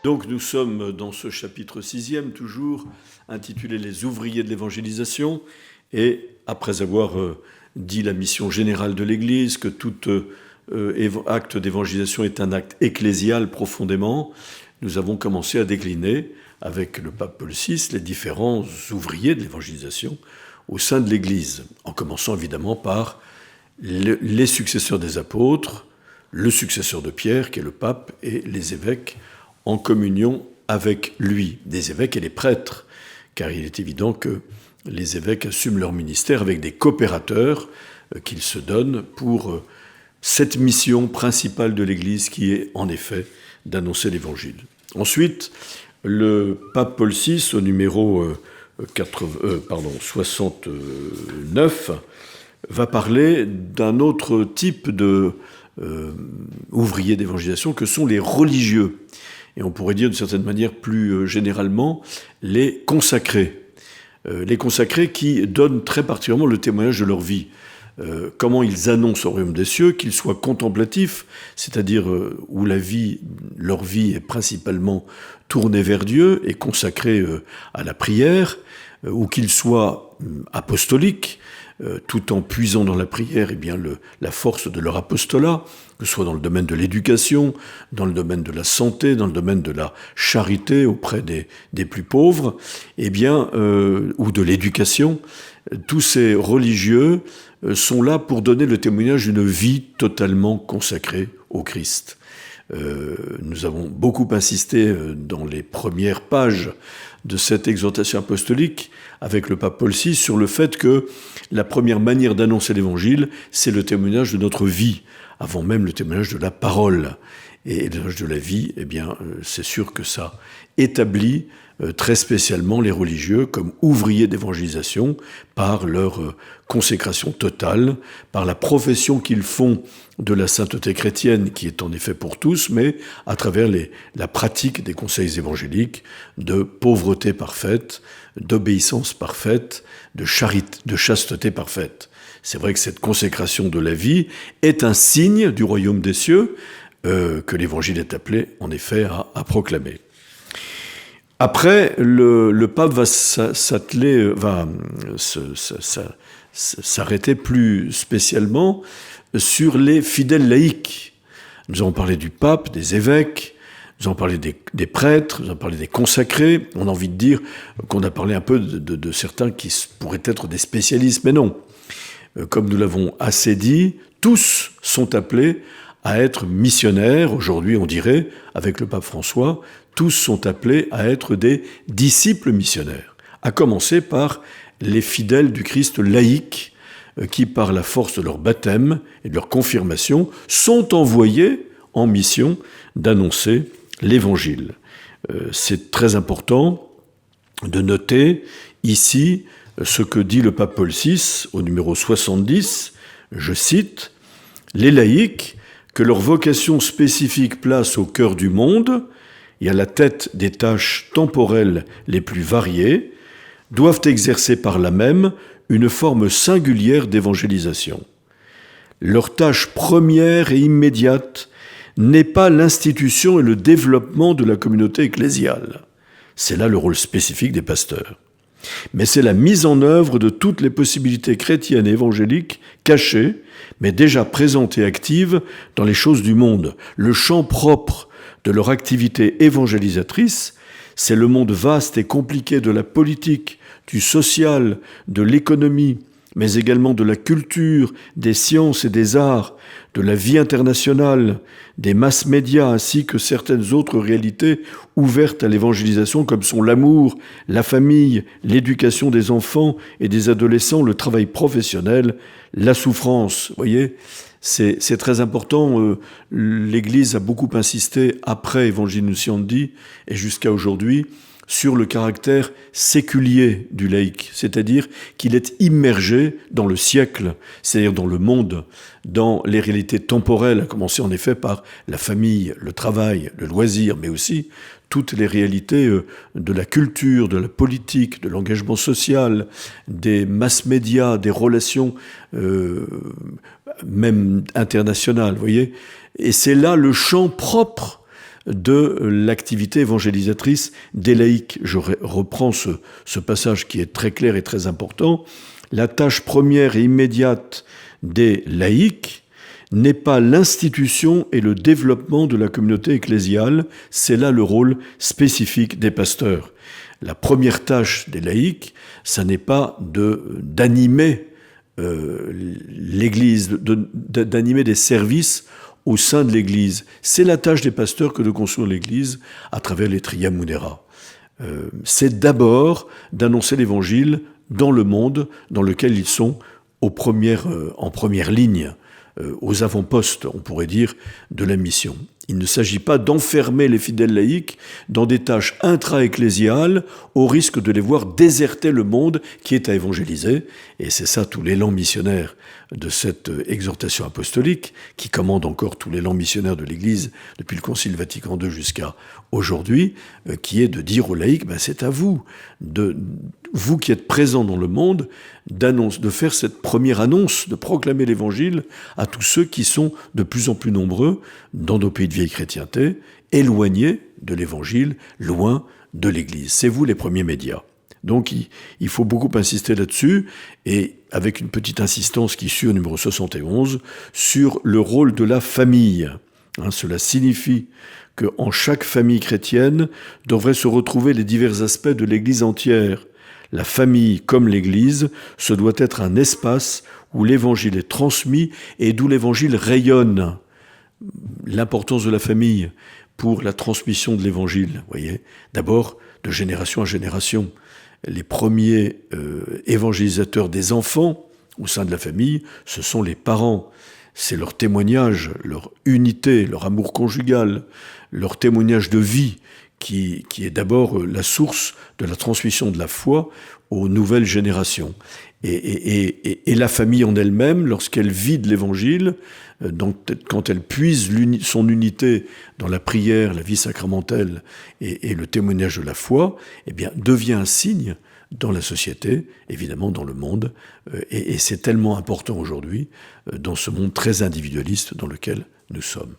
Donc nous sommes dans ce chapitre 6e, toujours intitulé « Les ouvriers de l'évangélisation ». Et après avoir dit la mission générale de l'Église, que tout acte d'évangélisation est un acte ecclésial profondément, nous avons commencé à décliner, avec le pape Paul VI, les différents ouvriers de l'évangélisation au sein de l'Église, en commençant évidemment par les successeurs des apôtres, le successeur de Pierre, qui est le pape, et les évêques, en communion avec lui, des évêques et les prêtres, car il est évident que les évêques assument leur ministère avec des coopérateurs qu'ils se donnent pour cette mission principale de l'Église qui est en effet d'annoncer l'Évangile. Ensuite, le pape Paul VI, au numéro 69, va parler d'un autre type de ouvriers d'évangélisation que sont les religieux. Et on pourrait dire d'une certaine manière plus généralement les consacrés. Les consacrés qui donnent très particulièrement le témoignage de leur vie. Comment ils annoncent au royaume des cieux, qu'ils soient contemplatifs, c'est-à-dire où leur vie est principalement tournée vers Dieu et consacrée à la prière, ou qu'ils soient apostoliques, tout en puisant dans la prière la force de leur apostolat, que ce soit dans le domaine de l'éducation, dans le domaine de la santé, dans le domaine de la charité auprès des plus pauvres, ou de l'éducation. Tous ces religieux sont là pour donner le témoignage d'une vie totalement consacrée au Christ. Nous avons beaucoup insisté dans les premières pages de cette exhortation apostolique avec le pape Paul VI sur le fait que la première manière d'annoncer l'Évangile, c'est le témoignage de notre vie, avant même le témoignage de la parole. Et le témoignage de la vie, c'est sûr que ça établit très spécialement les religieux comme ouvriers d'évangélisation par leur consécration totale, par la profession qu'ils font de la sainteté chrétienne qui est en effet pour tous, mais à travers la pratique des conseils évangéliques de pauvreté parfaite, d'obéissance parfaite, de chasteté parfaite. C'est vrai que cette consécration de la vie est un signe du royaume des cieux que l'Évangile est appelé en effet à proclamer. Après, le pape va s'arrêter plus spécialement sur les fidèles laïcs. Nous avons parlé du pape, des évêques, nous avons parlé des prêtres, nous avons parlé des consacrés. On a envie de dire qu'on a parlé un peu de certains qui pourraient être des spécialistes, mais non. Comme nous l'avons assez dit, tous sont appelés à être missionnaires. Aujourd'hui, on dirait, avec le pape François, tous sont appelés à être des disciples missionnaires, à commencer par les fidèles du Christ laïcs qui, par la force de leur baptême et de leur confirmation, sont envoyés en mission d'annoncer l'Évangile. C'est très important de noter ici ce que dit le pape Paul VI au numéro 70, je cite, « Les laïcs, que leur vocation spécifique place au cœur du monde et à la tête des tâches temporelles les plus variées, doivent exercer par là même une forme singulière d'évangélisation. Leur tâche première et immédiate n'est pas l'institution et le développement de la communauté ecclésiale. C'est là le rôle spécifique des pasteurs. Mais c'est la mise en œuvre de toutes les possibilités chrétiennes et évangéliques cachées, mais déjà présentes et actives dans les choses du monde. Le champ propre de leur activité évangélisatrice, c'est le monde vaste et compliqué de la politique, du social, de l'économie, mais également de la culture, des sciences et des arts, de la vie internationale, des masses médias ainsi que certaines autres réalités ouvertes à l'évangélisation comme sont l'amour, la famille, l'éducation des enfants et des adolescents, le travail professionnel, la souffrance. Vous voyez, c'est très important. L'Église a beaucoup insisté après Evangelii Nuntiandi et jusqu'à aujourd'hui sur le caractère séculier du laïc, c'est-à-dire qu'il est immergé dans le siècle, c'est-à-dire dans le monde, dans les réalités temporelles, à commencer en effet par la famille, le travail, le loisir, mais aussi toutes les réalités de la culture, de la politique, de l'engagement social, des mass médias, des relations même internationales, vous voyez. Et c'est là le champ propre de l'activité évangélisatrice des laïcs. Je reprends ce passage qui est très clair et très important. La tâche première et immédiate des laïcs n'est pas l'institution et le développement de la communauté ecclésiale, c'est là le rôle spécifique des pasteurs. La première tâche des laïcs, ça n'est pas d'animer l'Église, d'animer des services au sein de l'Église. C'est la tâche des pasteurs que de construire l'Église à travers les Tria Munera. C'est d'abord d'annoncer l'Évangile dans le monde dans lequel ils sont en première ligne, aux avant-postes, on pourrait dire, de la mission. Il ne s'agit pas d'enfermer les fidèles laïcs dans des tâches intra-ecclésiales au risque de les voir déserter le monde qui est à évangéliser. Et c'est ça tout l'élan missionnaire de cette exhortation apostolique qui commande encore tout l'élan missionnaire de l'Église depuis le Concile Vatican II jusqu'à aujourd'hui, qui est de dire aux laïcs, c'est à vous, vous qui êtes présents dans le monde, de faire cette première annonce, de proclamer l'Évangile à tous ceux qui sont de plus en plus nombreux dans nos pays de vieille chrétienté, éloignés de l'Évangile, loin de l'Église. C'est vous les premiers médias. Donc il faut beaucoup insister là-dessus, et avec une petite insistance qui suit au numéro 71, sur le rôle de la famille. Cela signifie qu'en chaque famille chrétienne devraient se retrouver les divers aspects de l'Église entière. La famille, comme l'Église, ce doit être un espace où l'Évangile est transmis et d'où l'Évangile rayonne. L'importance de la famille pour la transmission de l'Évangile, voyez, d'abord de génération à génération. Les premiers évangélisateurs des enfants au sein de la famille, ce sont les parents. C'est leur témoignage, leur unité, leur amour conjugal, leur témoignage de vie qui est d'abord la source de la transmission de la foi aux nouvelles générations. Et la famille en elle-même, lorsqu'elle vit de l'Évangile, quand elle puise son unité dans la prière, la vie sacramentelle et le témoignage de la foi, devient un signe dans la société, évidemment dans le monde, et c'est tellement important aujourd'hui dans ce monde très individualiste dans lequel nous sommes.